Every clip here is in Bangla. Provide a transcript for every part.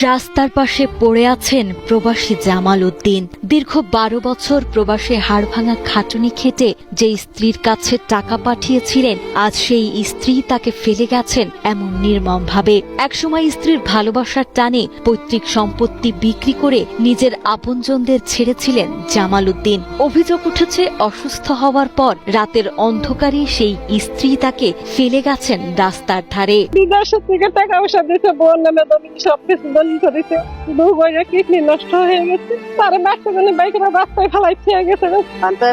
রাস্তার পাশে পড়ে আছেন প্রবাসী জামাল উদ্দিন। দীর্ঘ ১২ বছর প্রবাসে হাড়ভাঙা খাটুনি খেটে যে স্ত্রীর কাছে টাকা পাঠিয়েছিলেন, আজ সেই স্ত্রী তাকে ফেলে গেছেন এমন নির্মমভাবে। একসময় স্ত্রীর ভালোবাসার টানে পৈতৃক সম্পত্তি বিক্রি করে নিজের আপনজনদের ছেড়েছিলেন জামাল উদ্দিন। অভিযোগ উঠেছে, অসুস্থ হওয়ার পর রাতের অন্ধকারে সেই স্ত্রী তাকে ফেলে গেছেন রাস্তার ধারে। বিদেশের থেকে টাকা পয়সা দিতে বোন নামে জমি সবকিছু দলিল করেছে, দুবইরা কিডনি নষ্ট হয়ে গেছে, তার বাচ্চা জন্য বাইকের রাস্তায় ফেলাই খেয়ে গেছে।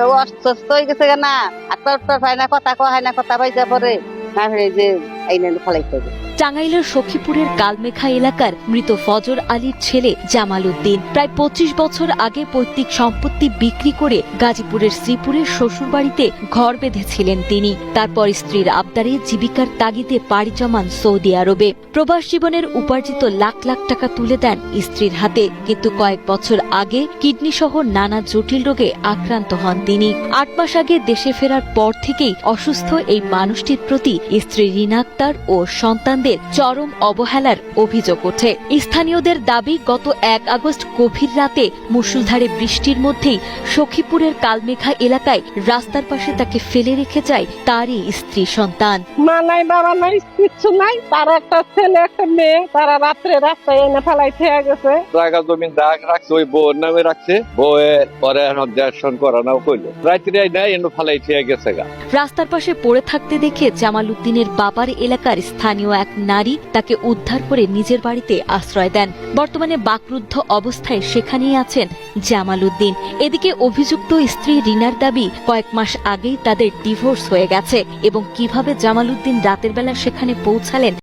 ও অসুস্থ হয়ে গেছে না, আত্মা পায় না, কথা কয় না, কথা পাইছে পরে না যে আইনে ফেলাইতে হবে। টাঙ্গাইলের সখীপুরের কালমেঘা এলাকার মৃত ফজর আলীর ছেলে জামাল উদ্দিন প্রায় ২৫ বছর আগে পৈতৃক সম্পত্তি বিক্রি করে গাজীপুরের শ্রীপুরের শ্বশুরবাড়িতে ঘর বেঁধেছিলেন তিনি। তারপর স্ত্রীর আবদারে জীবিকার তাগিদে পাড়ি জমান সৌদি আরবে। প্রবাস জীবনের উপার্জিত লাখ লাখ টাকা তুলে দেন স্ত্রীর হাতে, কিন্তু কয়েক বছর আগে কিডনি সহ নানা জটিল রোগে আক্রান্ত হন তিনি। ৮ মাস আগে দেশে ফেরার পর থেকেই অসুস্থ এই মানুষটির প্রতি স্ত্রী রিনা আক্তার ও সন্তানদের চরম অবহেলার অভিযোগ ওঠে। স্থানীয়দের দাবি, গত ১ আগস্ট গভীর রাতে মুষলধারে বৃষ্টির মধ্যেই সখীপুরের কালমেঘা এলাকায় রাস্তার পাশে তাকে ফেলে রেখে যায় তারই স্ত্রী সন্তান। মা নাই, বাবা নাই, কিচ্ছু নাই, তার একটা ছেলে একটা মেয়ে, তারা রাত্রে রাস্তায় এনে ফেলাই খেয়ে গেছে। জায়গা জমি রাখছে, ওই বউর নামে রাখছে, বউয়ের পরে দর্শন করানো কইলো, রাত্রে নাই এনে ফেলাই খেয়ে গেছে গা। রাস্তার পাশে পড়ে থাকতে দেখে জামাল উদ্দিনের বাবার এলাকার স্থানীয় এক নারী তাকে উদ্ধার করে নিজের বাড়িতে আশ্রয় দেন। বর্তমানে বাকরুদ্ধ অবস্থায় সেখানেই আছেন জামাল উদ্দিন। এদিকে অভিযুক্ত স্ত্রী রিনার দাবি, কয়েক মাস আগেই তাদের ডিভোর্স হয়ে গেছে এবং কিভাবে জামাল উদ্দিন রাতের বেলা সেখানে পৌঁছালেন